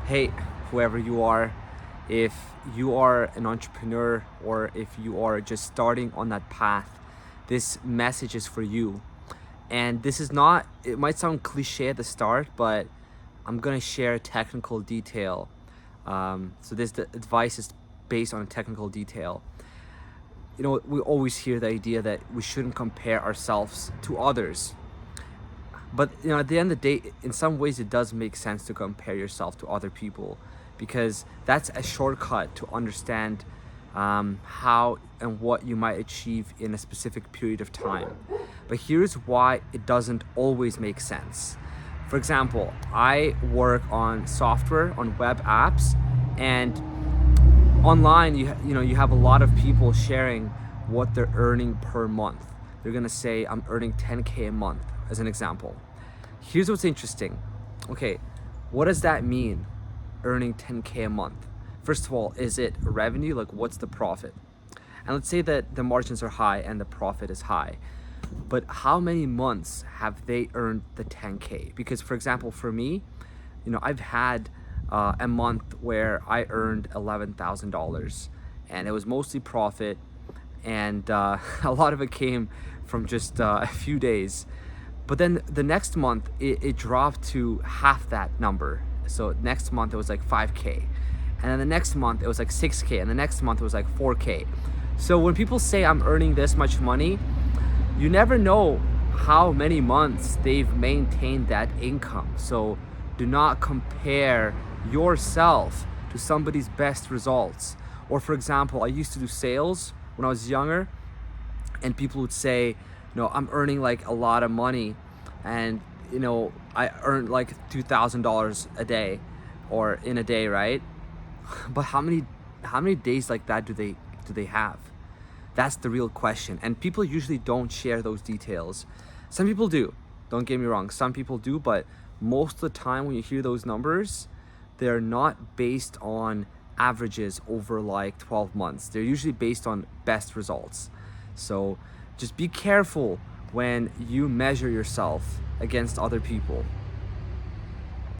Hey, whoever you are, if you are an entrepreneur or if you are just starting on that path, this message is for you. And this is not, it might sound cliche at the start, but I'm gonna share a technical detail. The advice is based on a technical detail. We always hear the idea that we shouldn't compare ourselves to others. But at the end of the day, in some ways, it does make sense to compare yourself to other people, because that's a shortcut to understand how and what you might achieve in a specific period of time. But here's why it doesn't always make sense. For example, I work on software, on web apps, and online you have a lot of people sharing what they're earning per month. They're gonna say, I'm earning 10K a month, as an example. Here's what's interesting. Okay, what does that mean, earning 10K a month? First of all, is it revenue? Like, what's the profit? And let's say that the margins are high and the profit is high, but how many months have they earned the 10K? Because, for example, for me, I've had a month where I earned $11,000, and it was mostly profit, and a lot of it came from just a few days. But then the next month, it dropped to half that number. So next month it was like 5K, and then the next month it was like 6K, and the next month it was like 4K. So when people say I'm earning this much money, you never know how many months they've maintained that income. So do not compare yourself to somebody's best results. Or for example, I used to do sales when I was younger, and people would say, I'm earning like a lot of money, and I earned like $2,000 a day, or in a day, right? But how many days like that do they have? That's the real question. And people usually don't share those details. Some people do, don't get me wrong, some people do, but most of the time when you hear those numbers, they're not based on averages over like 12 months. They're usually based on best results. So just be careful when you measure yourself against other people.